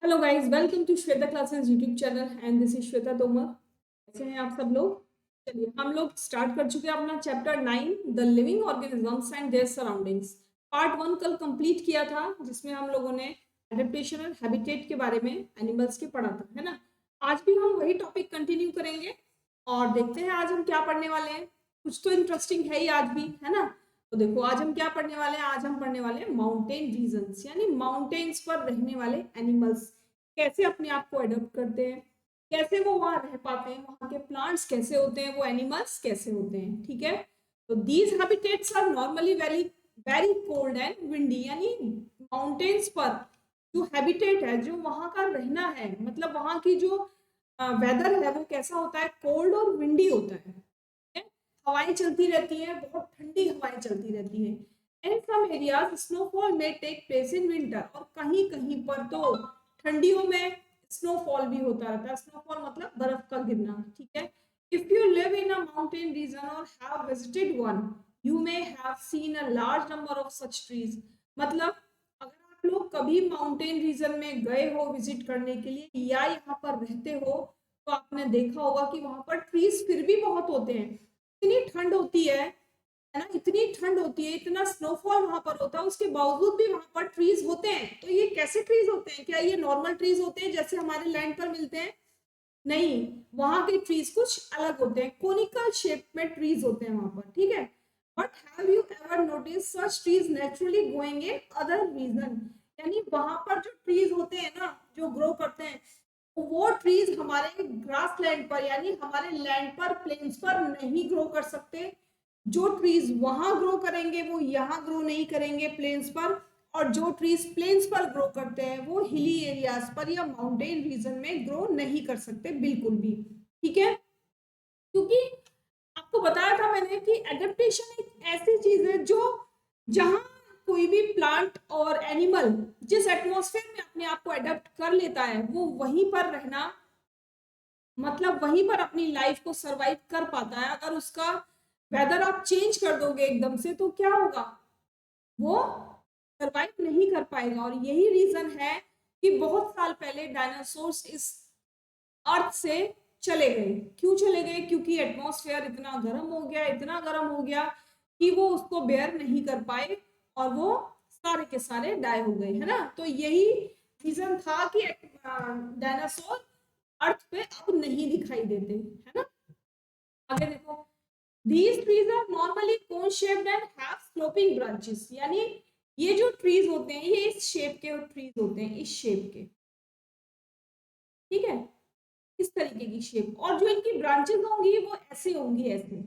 Hello guys, welcome to Shweta classes YouTube channel and this is Shweta Tomar. कैसे हैं आप सब लोग? चलिए, हम लोग स्टार्ट कर चुके हैं अपना chapter 9, the living organisms and there surroundings. Part 1 कल कंप्लीट किया था, जिसमें हम लोगों ने एडेप्टेशन और हैबिटेट के बारे में एनिमल्स के पढ़ा था, है ना। आज भी हम वही टॉपिक कंटिन्यू करेंगे और देखते हैं आज हम क्या पढ़ने वाले हैं। कुछ तो इंटरेस्टिंग है ही आज भी, है ना। तो देखो, आज हम क्या पढ़ने वाले हैं। आज हम पढ़ने वाले हैं माउंटेन रीजन्स, यानी माउंटेन्स पर रहने वाले एनिमल्स कैसे अपने आप को अडॉप्ट करते हैं, कैसे वो वहां रह पाते हैं, वहां के प्लांट्स कैसे होते हैं, वो एनिमल्स कैसे होते हैं। ठीक है। तो these habitats are normally very very cold and windy, यानी माउंटेन्स पर जो हैबिटेट है, जो वहां का रहना है, मतलब वहां की जो वेदर है वो कैसा होता है, कोल्ड और विंडी होता है। हवाएं चलती रहती हैं, बहुत ठंडी हवाएं चलती रहती हैं। इन सम एरियाज स्नोफॉल में टेक प्लेस इन विंटर, और कहीं कहीं पर तो ठंडियों में स्नोफॉल भी होता रहता है। स्नोफॉल मतलब बर्फ का गिरना। ठीक है। If you live in a mountain region और have visited one, you may have seen a large number of such trees. मतलब अगर आप लोग कभी माउंटेन रीजन में गए हो विजिट करने के लिए या यहाँ पर रहते हो, तो आपने देखा होगा कि वहां पर ट्रीज फिर भी बहुत होते हैं। इतनी ठंड होती है ना, इतनी ठंड होती है, इतना स्नोफॉल वहां पर होता है, उसके बावजूद भी वहां पर ट्रीज होते हैं। तो ये कैसे ट्रीज होते हैं? क्या ये नॉर्मल ट्रीज होते हैं जैसे हमारे लैंड पर मिलते हैं? नहीं, वहां के ट्रीज कुछ अलग होते हैं, कोनिकल शेप में ट्रीज होते हैं वहां पर। ठीक है। But have you ever notice such trees naturally growing in other region? यानी वहां पर जो ट्रीज होते हैं ना, जो ग्रो करते हैं, वो ट्रीज हमारे ग्रास लैंड पर, यानी हमारे लैंड पर, प्लेन्स पर नहीं ग्रो कर सकते। जो ट्रीज वहां ग्रो करेंगे वो यहाँ ग्रो नहीं करेंगे प्लेन्स पर, और जो ट्रीज प्लेन्स पर ग्रो करते हैं वो हिली एरियाज पर या माउंटेन रीजन में ग्रो नहीं कर सकते बिल्कुल भी। ठीक है। क्योंकि आपको बताया था मैंने कि एडेप्टेशन एक ऐसी चीज है जो, जहां कोई भी प्लांट और एनिमल जिस एटमॉस्फेयर में अपने आप को अडेप्ट कर लेता है, वो वहीं पर रहना, मतलब वहीं पर अपनी लाइफ को सरवाइव कर पाता है। अगर उसका वेदर आप चेंज कर दोगे एकदम से, तो क्या होगा, वो सरवाइव नहीं कर पाएगा। और यही रीजन है कि बहुत साल पहले डायनासोर्स इस अर्थ से चले गए। क्यों चले गए? क्योंकि एटमॉस्फेयर इतना गर्म हो गया, इतना गर्म हो गया कि वो उसको बेयर नहीं कर पाए, और वो सारे के सारे डाई हो गए, है ना। तो यही रीजन था कि डायनासोर अर्थ पे अब नहीं दिखाई देते, है ना। आगे देखो, these trees are normally cone shaped and have sloping branches, यानी ये जो ट्रीज होते हैं ये इस शेप के ट्रीज होते हैं, इस शेप के। ठीक है। इस तरीके की शेप, और जो इनकी ब्रांचेस होंगी वो ऐसे होंगी, ऐसे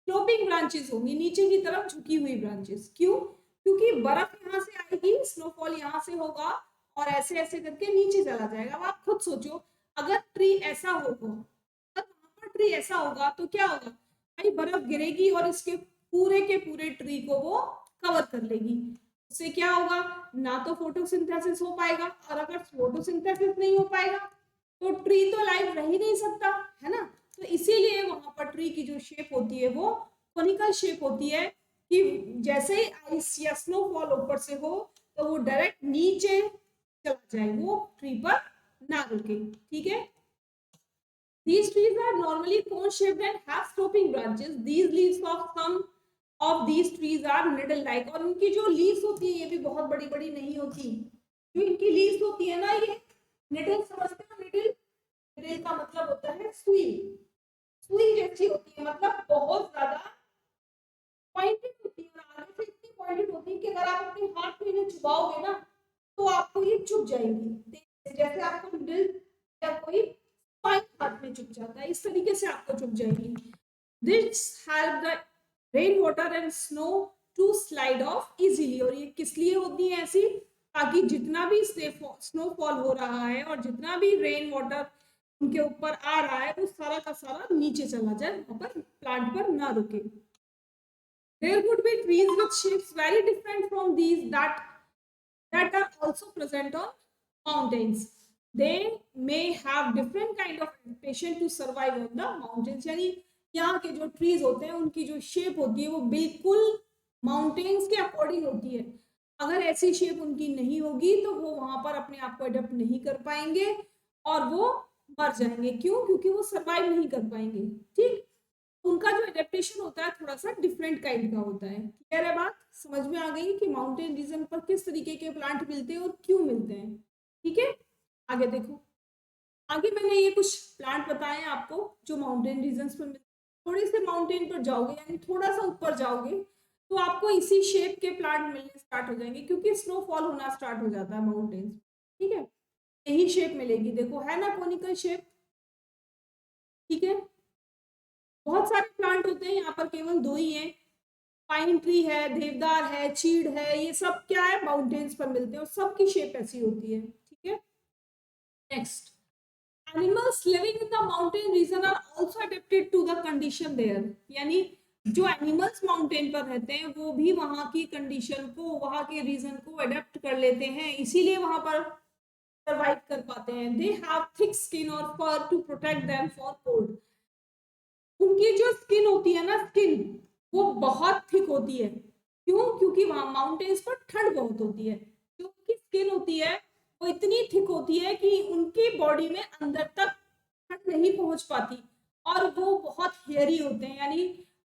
स्लोपिंग ब्रांचेस होंगी, नीचे की तरफ झुकी हुई ब्रांचेस। क्यों? क्योंकि बर्फ यहाँ से आएगी, स्नोफॉल यहाँ से होगा और ऐसे ऐसे करके नीचे चला जाएगा। अब आप खुद सोचो, अगर ट्री ऐसा होगा, अगर वहां पर ट्री ऐसा होगा तो क्या होगा भाई, बर्फ गिरेगी और इसके पूरे के पूरे ट्री को वो कवर कर लेगी। उससे क्या होगा, ना तो फोटोसिंथेसिस हो पाएगा, और अगर फोटोसिंथेसिस नहीं हो पाएगा तो ट्री तो लाइव रह ही नहीं सकता, है ना। तो इसीलिए वहां पर ट्री की जो शेप होती है वो कोनिकल शेप होती है, कि जैसे ही आइस या स्नोफॉल ऊपर से हो तो वो डायरेक्ट नीचे चला जाए, वो ट्री पर ना रुके। ठीक है। These trees are normally cone shaped and have sloping branches. These leaves of some of these trees are needle like, और उनकी जो लीव्स होती है ये भी बहुत बड़ी बड़ी नहीं होती। जो इनकी लीव्स होती है ना, ये निडल समझते हो? निडल, निडल का मतलब होता है सुई। सुई जैसी होती है, मतलब बहुत ज्यादा पॉइंटेड होती है, और आगे से इतनी पॉइंटेड होती है कि अगर आप अपने हाथ में इन्हें चुबाओगे ना, तो आपको ये चुभ जाएंगी। जैसे आपको निडल या कोई पाइप हाथ में चुभ जाता है, इस तरीके से आपको चुभ जाएगी। This help the rain water and snow to slide off easily. और ये किस लिए होती है ऐसी? ताकि जितना भी स्नोफॉल हो रहा है और जितना भी रेन वाटर उनके ऊपर आ रहा है, वो सारा का सारा नीचे चला जाए, वहां पर प्लांट पर ना रुके। There would be trees with shapes very different from these that are also present on mountains. They may have different kind of adaptation to survive on the mountains. यानी यहाँ के जो ट्रीज होते हैं उनकी जो शेप होती है वो बिल्कुल माउंटेन्स के अकॉर्डिंग होती है। अगर ऐसी शेप उनकी नहीं होगी तो वो वहां पर अपने आप को अडेप्ट नहीं कर पाएंगे और वो मर जाएंगे। क्यों? क्योंकि वो सर्वाइव नहीं कर पाएंगे। ठीक, उनका जो एडेप्टेशन होता है थोड़ा सा डिफरेंट काइंड का होता है। क्लियर है बात? समझ में आ गई कि माउंटेन रीजन पर किस तरीके के प्लांट मिलते हैं और क्यों मिलते हैं। ठीक है, आगे देखो। आगे मैंने ये कुछ प्लांट बताए हैं आपको जो माउंटेन रीजन पर मिलते हैं। थोड़े से माउंटेन पर जाओगे यानी थोड़ा सा ऊपर जाओगे तो आपको इसी शेप के प्लांट मिलने स्टार्ट हो जाएंगे क्योंकि स्नोफॉल होना स्टार्ट हो जाता है माउंटेन्स। ठीक है, यही शेप मिलेगी। देखो है ना कोनिकल शेप। ठीक है, बहुत सारे प्लांट होते हैं, यहाँ पर केवल दो ही हैं। पाइन ट्री है, देवदार है, चीड़ है, ये सब क्या है माउंटेन्स पर मिलते हैं और सबकी शेप ऐसी होती है। ठीक है, next, animals living in the mountain region are also adapted to the condition there। यानी जो एनिमल्स माउंटेन पर रहते हैं वो भी वहां की कंडीशन को, वहां के रीजन को अडेप्ट कर लेते हैं, इसीलिए वहां पर सर्वाइव कर पाते हैं। दे हैव थिक स्किन और fur to protect them for cold. उनकी जो स्किन होती है ना, स्किन वो बहुत थिक होती है। क्यों? क्योंकि वहां माउंटेन्स पर ठंड बहुत होती है। जो उनकी स्किन होती है वो इतनी थिक होती है कि उनकी बॉडी में अंदर तक ठंड नहीं पहुंच पाती और वो बहुत हेयरी होते हैं, यानी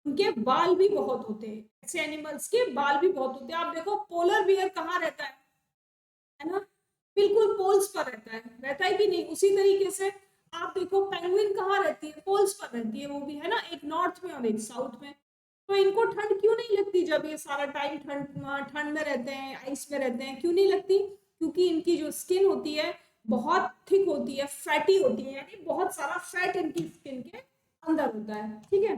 उनके बाल भी बहुत होते हैं। ऐसे एनिमल्स के बाल भी बहुत होते हैं। आप देखो पोलर बियर कहाँ रहता है ना, बिल्कुल पोल्स पर रहता है, रहता है कि नहीं? उसी तरीके से आप देखो पेंगुइन कहाँ रहती है? पोल्स पर रहती है वो भी, है ना, एक नॉर्थ में और एक साउथ में। तो इनको ठंड क्यों नहीं लगती जब ये सारा टाइम ठंड ठंड में रहते हैं, आइस में रहते हैं? क्यों नहीं लगती? क्योंकि इनकी जो स्किन होती है बहुत थिक होती है, फैटी होती है, यानी बहुत सारा फैट इनकी स्किन के अंदर होता है। ठीक है,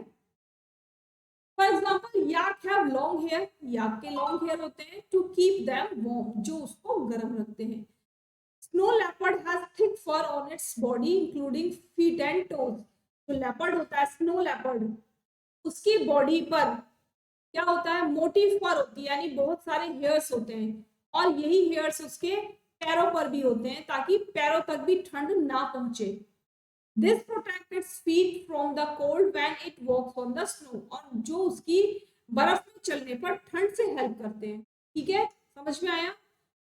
for example yak have long hair, yak के लॉन्ग हेयर होते हैं टू कीप देम वार्म, जो उसको गर्म रखते हैं। Snow leopard has thick fur on its body including feet and toes. जो लेपर्ड होता है, स्नो लेपर्ड, उसकी बॉडी पर क्या होता है? मोटी फर होती है, यानी बहुत सारे हेयर्स होते हैं और यही हेयर्स उसके पैरों पर भी होते हैं ताकि पैरों तक भी ठंड ना पहुंचे। This protect its feet from the cold when it walks on the snow, और जो उसकी बर्फ में चलने पर ठंड से हेल्प करते हैं। ठीक है, समझ में आया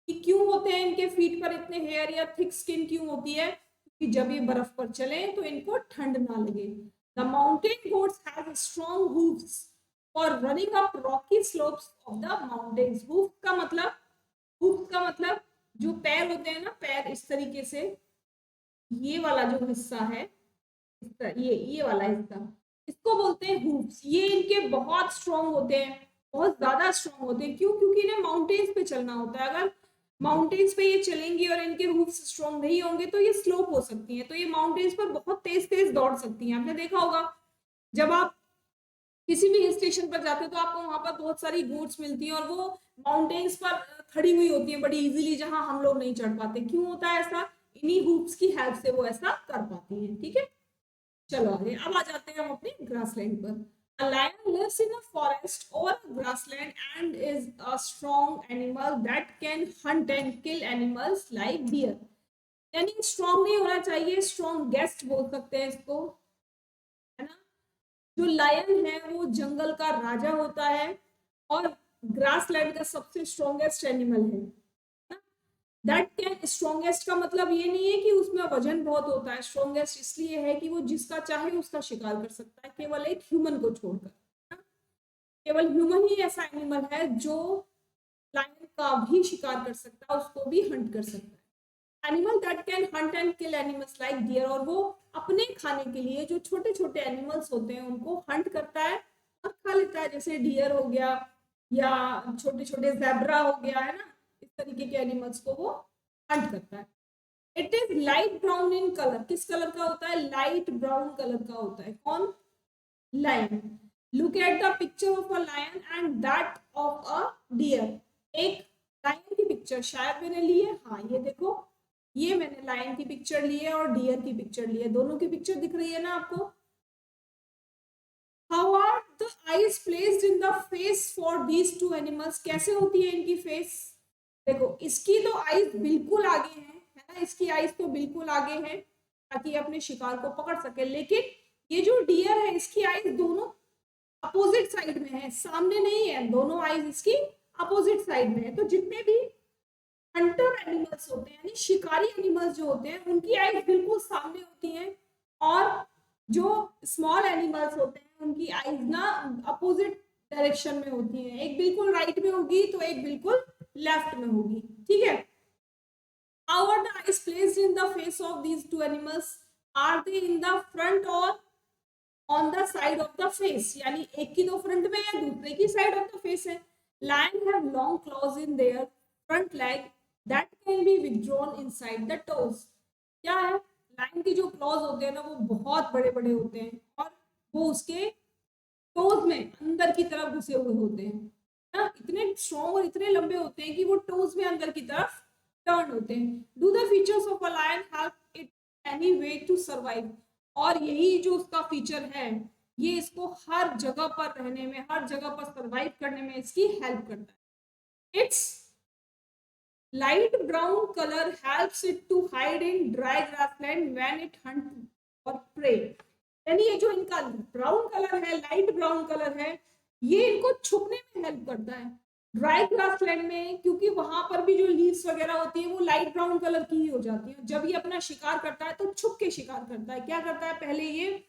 कि क्यों होते हैं इनके फीट पर इतने हेयर या थिक स्किन क्यों होती है? क्योंकि जब ये बर्फ पर चले तो इनको ठंड ना लगे। The mountain goats have strong hoofs for running up Rocky slopes of the mountains. Hoof का मतलब, हूफ का मतलब जो पैर होते हैं ना, पैर इस तरीके से, ये वाला जो हिस्सा है, ये वाला हिस्सा, इसको बोलते हैं हूफ्स। ये इनके बहुत स्ट्रॉन्ग होते हैं, बहुत ज्यादा स्ट्रॉन्ग होते हैं। क्यों? क्योंकि इन्हें माउंटेन्स पे चलना होता है। अगर माउंटेन्स पे ये चलेंगी और इनके हूफ्स स्ट्रॉन्ग नहीं होंगे तो ये स्लोप हो सकती हैं, तो ये माउंटेन्स पर बहुत तेज तेज दौड़ सकती हैं। आपने देखा होगा जब आप किसी भी हिल स्टेशन पर जाते हो तो आपको वहां पर बहुत सारी गोट्स मिलती हैं और वो माउंटेन्स पर खड़ी हुई होती है बड़ी इजीली, जहां हम लोग नहीं चढ़ पाते। क्यों होता है ऐसा? इन्हीं हूप्स की हेल्प से वो ऐसा कर पाती हैं। ठीक है, चलो आगे अब आ जाते हैं हम अपने ग्रासलैंड पर। A lion lives in a forest or a grassland and is a strong animal that can hunt and kill animals like deer। यानी स्ट्रॉन्ग नहीं होना चाहिए, स्ट्रॉन्ग गेस्ट बोल सकते हैं इसको, है ना। जो लायन है वो जंगल का राजा होता है और ग्रासलैंड का सबसे स्ट्रॉन्गेस्ट एनिमल है। दैट कैन, स्ट्रॉन्गेस्ट का मतलब ये नहीं है कि उसमें वजन बहुत होता है, स्ट्रॉन्गेस्ट इसलिए है कि वो जिसका चाहे उसका शिकार कर सकता है, केवल एक ह्यूमन को छोड़कर। केवल ह्यूमन ही ऐसा एनिमल है जो लायन का भी शिकार कर सकता है, उसको भी हंट कर सकता है। Animal that can hunt and kill animals like deer, और वो अपने खाने के लिए जो छोटे छोटे एनिमल्स होते हैं उनको हंट करता है और खा लेता है, जैसे डियर हो गया या छोटे छोटे ज़ेब्रा हो गया, है ना। इस तरीके के एनिमल्स को वो हंट करता है। It is light brown in colour, किस कलर का होता है? लाइट ब्राउन कलर का होता है। कौन? Lion. Look at the picture of a lion and that of a deer. एक लायन की पिक्चर शायद मैंने ली है, हाँ ये देखो, ये मैंने लायन की पिक्चर ली है और डियर की पिक्चर ली है, दोनों की पिक्चर दिख रही है ना आपको। How are the eyes placed in the face for these two animals, कैसे होती है इनकी फेस? देखो इसकी तो आईज बिल्कुल आगे है ना, इसकी आईज तो बिल्कुल आगे है ताकि अपने शिकार को पकड़ सके, लेकिन ये जो डियर है इसकी आईज दोनों अपोजिट साइड में है, सामने नहीं है, दोनों आईज इसकी अपोजिट साइड में है। तो जितने भी हंटर एनिमल्स होते हैं यानी शिकारी एनिमल्स जो होते हैं उनकी आईज बिल्कुल सामने होती हैं, और जो स्मॉल एनिमल्स होते हैं उनकी आईज ना अपोजिट डायरेक्शन में होती हैं, एक बिल्कुल राइट में होगी तो एक बिल्कुल लेफ्ट में होगी। ठीक है। How are the eyes placed in the face of these two animals? Are they in the front or on the side of the face? यानी एक की तो फ्रंट में है, दूसरे की साइड ऑफ द फेस है। Lion have long claws in their front leg that can be withdrawn inside the toes. क्या है? लायन की जो क्लॉज होते हैं ना वो बहुत बड़े बड़े होते हैं और वो उसके टोज में अंदर की तरफ घुसे हुए होते हैं ना, इतने स्ट्रॉन्ग और इतने लंबे होते हैं कि वो टोज में अंदर की तरफ टर्न होते हैं। Do the features of a lion help it any way to survive? और यही जो उसका फीचर है ये इसको हर जगह पर रहने में, हर जगह पर सर्वाइव करने में इसकी हेल्प करता है। It's light brown color helps it to hide in dry grassland when it hunt for prey। यानी ये जो इनका ब्राउन कलर है, लाइट ब्राउन कलर है, ये इनको छुपने में हेल्प करता है ड्राई ग्रासलैंड में, क्योंकि वहां पर भी जो लीव्स वगैरह होती है वो लाइट ब्राउन कलर की ही हो जाती है। जब ये अपना शिकार करता है तो छुप के शिकार करता है। क्या करता है? पहले ये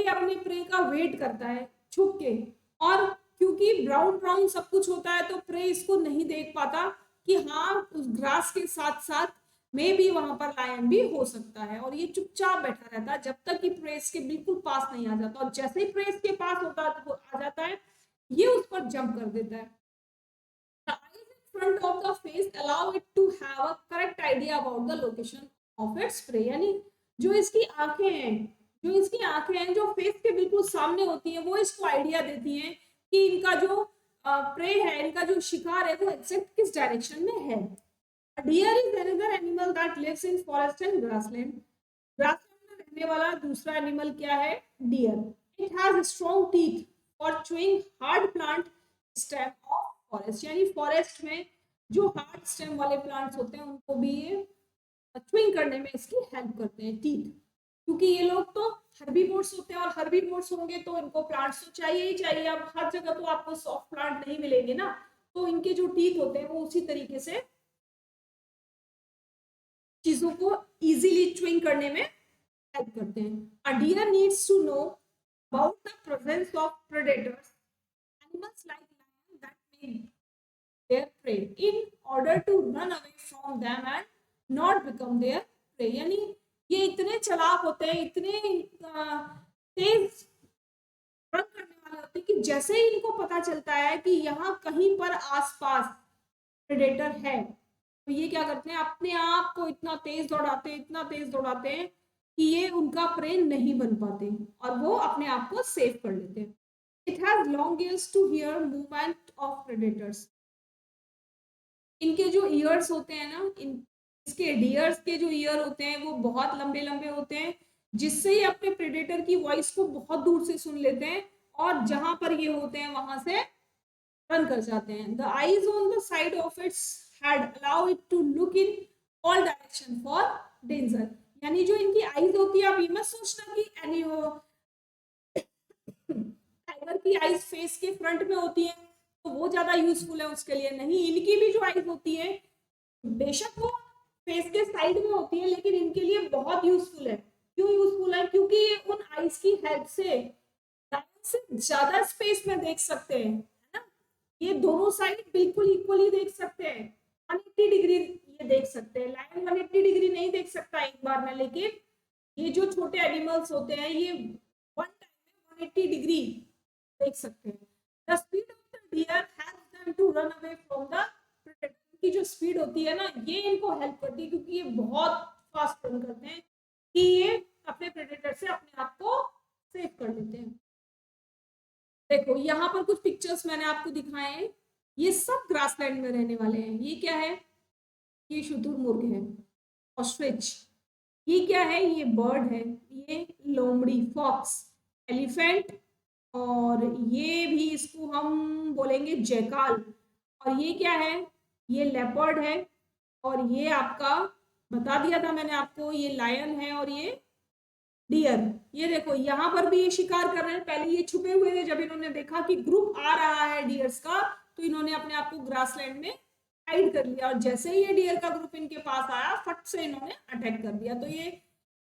अपने प्रे का वेट करता है छुप के, और क्योंकि ब्राउन ब्राउन सब कुछ होता है तो प्रे इसको नहीं देख पाता कि हाँ उस ग्रास के साथ साथ में भी वहां पर लायन भी हो सकता है, और ये चुपचाप बैठा रहता है जब तक कि प्रेस के बिल्कुल पास नहीं आ जाता, और जैसे ही प्रेस के पास होता तो आ जाता है ये उस पर जंप कर देता है। The eyes in front of the face allow it to have a correct idea about the location of its prey। यानी जो इसकी आंखें हैं जो फेस के बिल्कुल सामने होती हैं वो इसको आइडिया देती हैं कि इनका जो प्रे है, इनका जो शिकार है वो एग्जैक्ट किस डायरेक्शन में है। Deer is another animal that lives in forest and grassland. Grassland में रहने वाला दूसरा एनिमल क्या है? Deer. It has strong teeth for chewing hard plant stem of forest. यानी फॉरेस्ट में जो हार्ड स्टेम वाले प्लांट्स होते हैं उनको भी ये च्विंग करने में इसकी हेल्प करते हैं टीथ, क्योंकि ये लोग तो हर्बीवोर्स होते हैं और हर्बीवोर्स होंगे तो इनको प्लांट्स तो चाहिए ही चाहिए। अब हर जगह तो आपको सॉफ्ट प्लांट नहीं मिलेंगे ना, तो इनके जो टीथ होते हैं वो उसी तरीके से चीजों को इजीली च्विंग करने में हेल्प करते हैं। A deer needs to know about the presence of predators animals like lion that may their prey in order to run away from them and not become their prey। यानी ये इतने चालाक होते हैं, इतने तेज रन करने वाले होते हैं कि जैसे ही इनको पता चलता है कि यहाँ कहीं पर आसपास प्रेडेटर है तो ये क्या करते हैं? अपने आप को इतना तेज दौड़ाते हैं कि ये उनका प्रे नहीं बन पाते और वो अपने आप को सेव कर लेते हैं। It has long ears to hear movement of predators. इनके जो ईयर्स होते हैं ना, इसके डियर्स के जो ईयर होते हैं वो बहुत लंबे लंबे होते हैं, जिससे ये अपने प्रेडेटर की वॉइस को बहुत दूर से सुन लेते हैं और जहां पर ये होते हैं वहां से रन कर जाते हैं। The eyes on the side of its head allow it to look in all direction for danger. यानी जो इनकी आईज होती है, आप ये मत सोचना कि टाइगर की आईज फेस के फ्रंट में होती है तो वो ज्यादा यूजफुल है उसके लिए, नहीं, इनकी भी जो आईज होती है बेशक वो फेस के साइड में होती है लेकिन इनके लिए बहुत यूजफुल है। क्यों यूजफुल है? क्योंकि ये उन आईज की हेल्प से ज्यादा स्पेस में देख सकते हैं, है ना। ये दोनों साइड बिल्कुल इक्वली देख सकते हैं, 180 डिग्री ये देख सकते हैं। लायन 180 डिग्री नहीं देख सकता एक बार में, लेकिन ये जो छोटे एनिमल्स होते हैं ये वन टाइम में 180 डिग्री देख सकते हैं। The speed of the deer helps them to run away from the predator. की जो स्पीड होती है ना ये इनको हेल्प करती है क्योंकि ये बहुत फास्ट रन करते हैं कि ये अपने प्रेडेटर से अपने आप को सेव कर लेते हैं। देखो यहाँ पर कुछ पिक्चर्स मैंने आपको दिखाए हैं, ये सब ग्रासलैंड में रहने वाले हैं। ये क्या है? ये शुतुरमुर्ग है, ऑस्ट्रिच। ये क्या है? ये बर्ड है, ये लोमड़ी फॉक्स, एलिफेंट, और ये भी इसको हम बोलेंगे जैकाल। और ये क्या है? ये लेपर्ड है, और ये आपका बता दिया था मैंने आपको, ये लायन है और ये डियर। ये देखो यहाँ पर भी ये शिकार कर रहे हैं। पहले ये छुपे हुए थे, जब इन्होंने देखा कि ग्रुप आ रहा है डियर्स का तो इन्होंने अपने आप को ग्रासलैंड में हाइड कर लिया और जैसे ही ये डियर का ग्रुप इनके पास आया फट से इन्होंने अटैक कर दिया। तो ये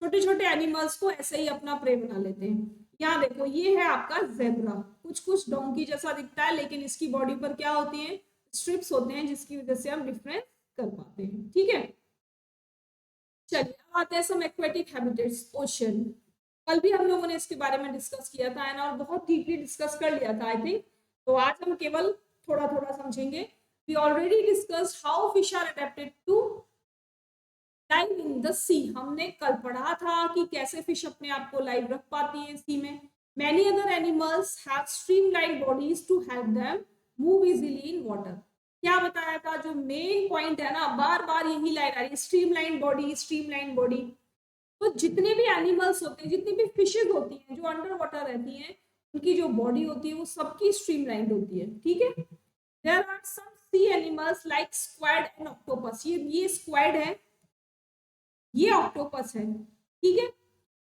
छोटे छोटे एनिमल्स को ऐसे ही अपना प्रे बना लेते हैं। यहाँ देखो ये है आपका जेब्रा, कुछ कुछ डोंकी जैसा दिखता है लेकिन इसकी बॉडी पर क्या होती है, स्ट्रिप्स होते हैं जिसकी वजह से हम डिफरेंस कर पाते हैं। ठीक है, चलिए अब आते हैं सम एक्वेटिक हैबिटेट्स ओशन। कल भी हम लोगों ने इसके बारे में डिस्कस किया था है ना, और बहुत डीपली डिस्कस कर लिया था आई थिंक। तो आज हम केवल थोड़ा थोड़ा समझेंगे। We already discussed how fish are adapted to live in the sea. हमने कल पढ़ा था कि कैसे फिश अपने आप को लाइव रख पाती है सी में। Many other animals have streamline bodies to help them move easily in water. क्या बताया था, जो मेन पॉइंट है ना, बार बार यही लाइन आ रही है, स्ट्रीमलाइन बॉडी स्ट्रीमलाइन बॉडी। तो जितने भी एनिमल्स होते हैं, जितनी भी फिशेज होती हैं जो अंडर वाटर रहती हैं, उनकी जो बॉडी होती है वो सबकी स्ट्रीमलाइन होती है। ठीक है, there are some sea animals like squid and octopus. ये स्क्वैड है, ये ऑक्टोपस है। ठीक है,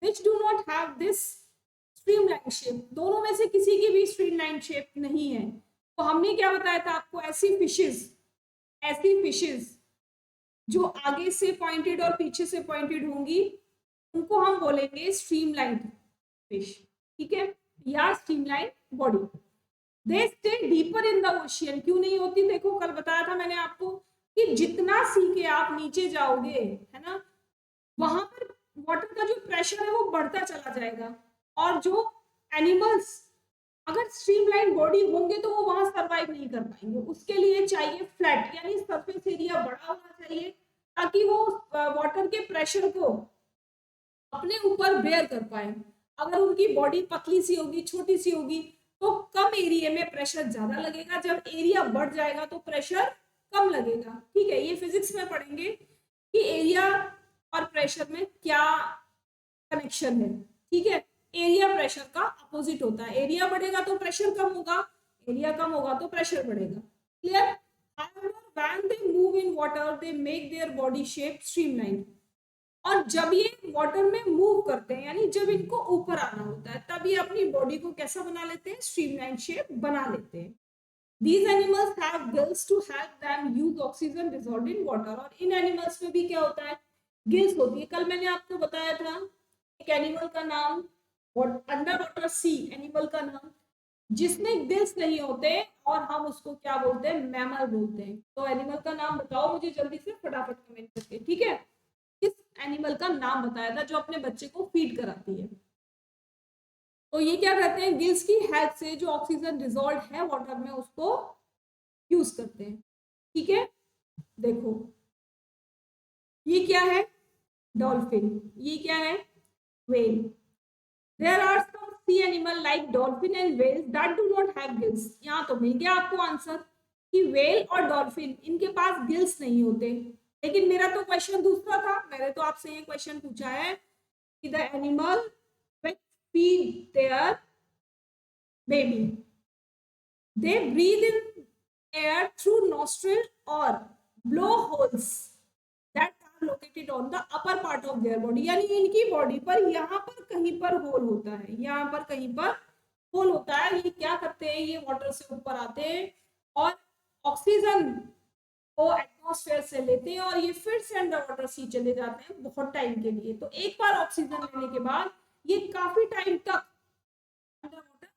which do not have this streamline shape। दोनों में से किसी की भी स्ट्रीमलाइन शेप नहीं है। तो हमने क्या बताया था आपको, ऐसी फिशेज जो आगे से पॉइंटेड और पीछे से पॉइंटेड होंगी उनको हम बोलेंगे स्ट्रीमलाइन फिश। ठीक है, या streamline body. They stay deeper in the ocean. क्यों नहीं होती, देखो कल बताया था मैंने आपको कि जितना सी के आप नीचे जाओगे है ना, वहां पर वाटर का जो प्रेशर है वो बढ़ता चला जाएगा। और जो एनिमल्स अगर स्ट्रीमलाइन बॉडी होंगे तो वो वहां सरवाइव नहीं कर पाएंगे। उसके लिए चाहिए फ्लैट, यानी सरफेस एरिया बड़ा होना चाहिए ताकि वो वाटर के प्रेशर को अपने ऊपर बेयर कर पाए। अगर उनकी बॉडी पतली सी होगी, छोटी सी होगी, तो कम एरिया में प्रेशर ज्यादा लगेगा, जब एरिया बढ़ जाएगा तो प्रेशर कम लगेगा। ठीक है, ये फिजिक्स में पढ़ेंगे कि एरिया और प्रेशर में क्या कनेक्शन है। ठीक है, एरिया प्रेशर का अपोजिट होता है, एरिया बढ़ेगा तो प्रेशर कम होगा, एरिया कम होगा तो प्रेशर बढ़ेगा। Clear? However, when they move in water, they make their body shape streamlined। और जब ये वाटर में मूव करते हैं, यानी जब इनको ऊपर आना होता है, तब ये अपनी बॉडी को कैसा बना लेते हैं, स्ट्रीमलाइन शेप बना लेते हैं। These animals have gills to help them use oxygen dissolved in water। और इन एनिमल्स में भी क्या होता है, गिल्स होती है। कल मैंने आपको बताया था एक एनिमल का नाम, अंडर वाटर सी एनिमल का नाम, जिसमें गिल्स नहीं होते और हम उसको क्या बोलते हैं, मैमल बोलते हैं। तो एनिमल का नाम बताओ मुझे जल्दी से, फटाफट कमेंट करके। ठीक है, किस एनिमल का नाम बताया था जो अपने बच्चे को फीड कराती है। तो ये क्या करते हैं, गिल्स की हेल्प से जो ऑक्सीजन डिसॉल्व है वाटर में उसको यूज करते हैं। ठीक है, देखो ये क्या है, डॉल्फिन। ये क्या है, whale। There are some sea animal like dolphin and whales that do not have gills। यहाँ तो मिल गया आपको आंसर कि whale और dolphin इनके पास गिल्स नहीं होते। लेकिन मेरा तो क्वेश्चन दूसरा था, मैंने तो आपसे ये क्वेश्चन पूछा है कि the animal which feed their baby, they breathe in air through nostril or blowholes that are located on the upper part of their body। यानी इनकी बॉडी पर यहाँ पर कहीं पर होल होता है, यहाँ पर कहीं पर होल होता है। ये क्या करते हैं, ये वाटर से ऊपर आते हैं और ऑक्सीजन को एटमॉस्फेयर से लेते हैं और ये फिर से अंडर वाटर सी चले जाते हैं बहुत टाइम के लिए। तो एक बार ऑक्सीजन लेने के बाद ये काफी टाइम तक अंडर वाटर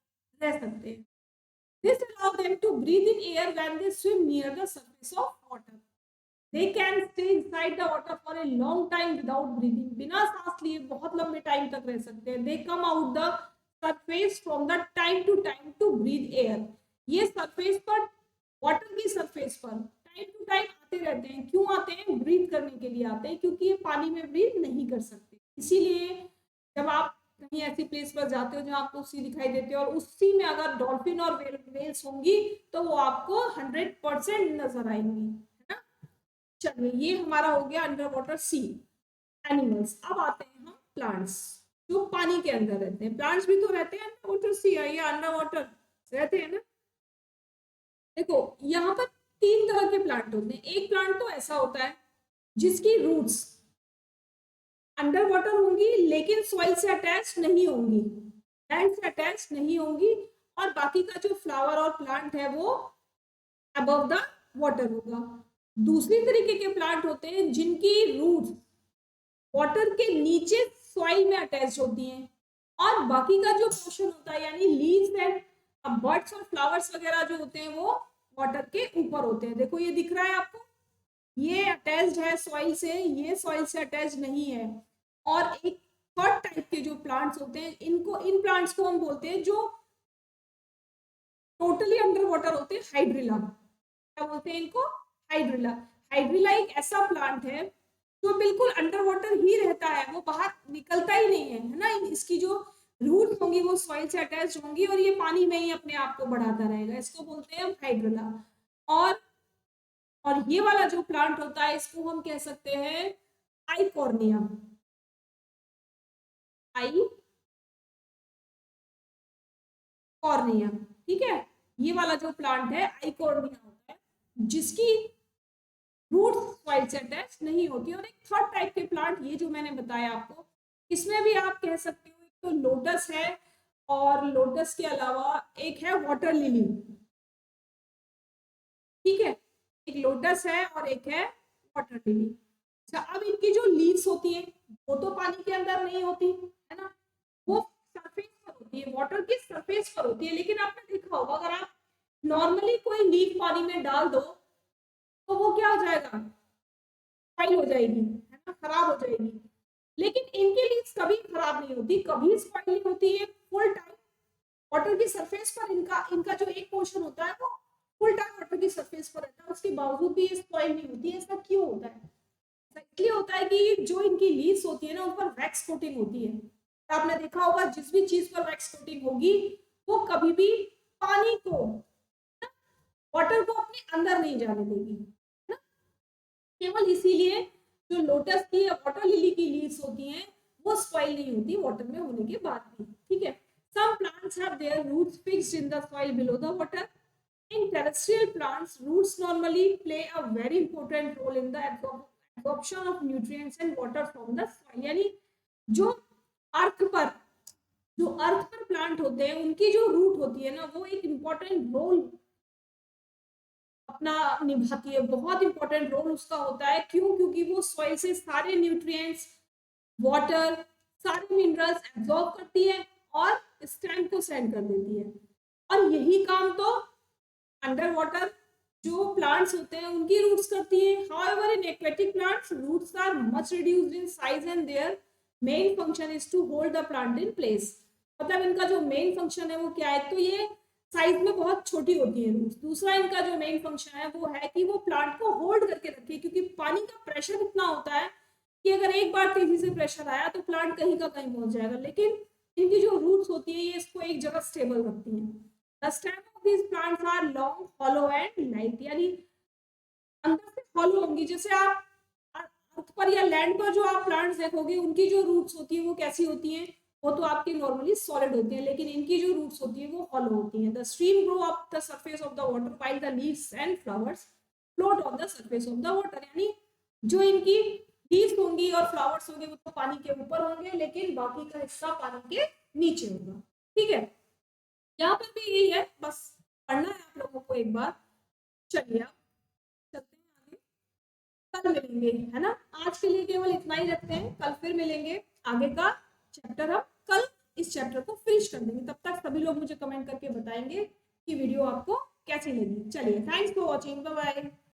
रह सकते हैं। This allows them to breathe in air when they swim near the surface of water। They can stay inside the water for a long time without breathing। बिना सांस लिए बहुत लंबे टाइम तक रह सकते हैं। They come out the surface from the time to time to breathe air। ये सरफेस पर, वाटर की सरफेस पर टाइम टू टाइम आते रहते हैं। क्यों आते हैं, ब्रीथ करने के लिए आते हैं, क्योंकि ये पानी में ब्रीथ नहीं कर सकते। इसीलिए जब आप कहीं ऐसी प्लेस पर जाते हो जहाँ आपको सी दिखाई देती है और उसी में अगर डॉल्फिन और वेल्स होंगी तो वो आपको 100% नजर आएंगी, है ना। चलिए ये हमारा हो गया अंडर वाटर सी एनिमल्स। अब आते हैं हम प्लांट्स जो पानी के अंदर रहते हैं। प्लांट्स भी तो रहते हैं अंडर वाटर सी या अंडर वाटर रहते हैं ना। देखो यहाँ पर 3 तरह के प्लांट होते हैं। एक प्लांट तो ऐसा होता है जिसकी रूट्स अंडर वाटर होंगी लेकिन सॉइल से अटैच नहीं होंगी, लैंड से अटैच नहीं होंगी, और बाकी का जो फ्लावर और प्लांट है वो अबव द वाटर होगा। दूसरी तरीके के प्लांट होते हैं जिनकी रूट्स वाटर के नीचे सॉइल में अटैच होती हैं, और बाकी का जो पोर्शन होता है यानी लीव्स एंड बर्ड्स और फ्लावर्स वगैरह जो होते हैं वो वाटर के ऊपर होते हैं। देखो ये दिख रहा है आपको, ये अटैच्ड है सॉइल से, ये सॉइल से अटैच नहीं है। और एक थर्ड टाइप के जो प्लांट्स होते हैं, इन प्लांट्स को हम बोलते हैं जो टोटली अंडर वाटर होते हैं, हाइड्रिला। क्या बोलते हैं इनको? हाइड्रिला। हाइड्रिला एक ऐसा प्लांट है जो बिल्कुल अंडर वाटर ही रहता है, वो बाहर निकलता ही नहीं है, है ना। इसकी जो रूट होंगी वो सॉइल से अटैच होंगी और ये पानी में ही अपने आप को बढ़ाता रहेगा, इसको बोलते हैं हम हाइड्रिला। और ये वाला जो प्लांट होता है इसको हम कह सकते हैं आइकॉर्निया। आइकॉर्निया, ठीक है। ये वाला जो प्लांट है आइकॉर्निया होता है, जिसकी रूट सॉइल से अटैच नहीं होती। और एक थर्ड टाइप के प्लांट ये जो मैंने बताया आपको, इसमें भी आप कह सकते हो एक तो लोटस है, और लोटस के अलावा एक है वाटर लिली, ठीक है। एक लोटस है और एक है वाटर लिली। अच्छा, अब इनकी जो लीव्स होती है वो तो पानी के अंदर नहीं होती, है ना, वो सरफेस पर होती है, वाटर की सरफेस पर होती है। लेकिन आपने देखा होगा अगर आप नॉर्मली कोई लीफ पानी में डाल दो तो वो क्या हो जाएगा, स्पाइल हो जाएगी, है ना, खराब हो जाएगी। लेकिन इनकी लीव्स कभी खराब नहीं होती, कभी स्पाइल नहीं होती है। फुल टाइम वाटर की सरफेस पर इनका इनका जो एक पोर्शन होता है वो फुल टाइम वाटर की सरफेस पर रहता है, उसके बावजूद भी ये स्पॉइल नहीं होती है। ऐसा क्यों होता है? ऐसा इसलिए होता है कि जो इनकी लीव्स होती है ना, उन पर वैक्स कोटिंग होती है। आपने देखा होगा जिस भी चीज पर वैक्स कोटिंग होगी वो कभी भी पानी को, वाटर को अपने अंदर नहीं जाने देगी, है ना। केवल इसीलिए जो लोटस की या वाटर लिली की लीव्स होती हैं वो स्पॉइल नहीं होती वाटर में होने के बाद भी, ठीक है। Some plants have their roots fixed in the soil below the water. In terrestrial plants, roots normally play a very important role in the absorption of nutrients and water from the soil. यानी जो अर्थ पर plant होते हैं उनकी जो root होती है ना, वो एक इम्पोर्टेंट रोल अपना निभाती है, बहुत इंपॉर्टेंट रोल उसका होता है। क्यों? क्योंकि वो सॉइल से सारे न्यूट्रिएंट्स, वाटर, सारे मिनरल्स एब्जॉर्ब करती है और स्टैंड को सेंड कर देती है। और यही काम तो अंडर वाटर जो प्लांट्स होते हैं उनकी रूट्स करती है। However in aquatic plants roots are much reduced in size and their main function is to hold the plant in place. मतलब इनका जो मेन फंक्शन है वो क्या है, तो ये साइज में बहुत छोटी होती है रूट्स। दूसरा इनका जो मेन फंक्शन है वो है कि वो प्लांट को होल्ड करके रखे, क्योंकि पानी का प्रेशर इतना होता है कि अगर एक बार तेजी से प्रेशर आया तो प्लांट कहीं का कहीं पहुंच जाएगा। लेकिन इनकी जो रूट्स होती है ये इसको एक जगह स्टेबल रखती हैं। The stem of these plants are long, hollow and light, यानी अंदर से हॉलो होंगी। जैसे आप अर्थ पर या लैंड पर जो आप प्लांट्स देखोगे उनकी जो रूट्स होती है वो कैसी होती हैं, वो तो आपकी नॉर्मली सॉलिड होती है, लेकिन इनकी जो रूट्स होती है वो हॉलो होती हैं। The stream grow up the surface of the water while the leaves and flowers float on the surface of the water. यानी जो इनकी लीव्स होंगी और फ्लावर्स होंगे वो तो पानी के ऊपर होंगे, लेकिन बाकी का हिस्सा पानी के नीचे होगा, ठीक है। यहाँ पर भी यही है, बस पढ़ना है आप लोगों को एक बार। चलिए आप चलते हैं आगे, कल मिलेंगे, है ना। आज के लिए केवल इतना ही रखते हैं, कल फिर मिलेंगे। आगे का चैप्टर हम कल इस चैप्टर को फिनिश कर देंगे। तब तक सभी लोग मुझे कमेंट करके बताएंगे कि वीडियो आपको कैसी लगी। चलिए, thanks for watching, bye bye.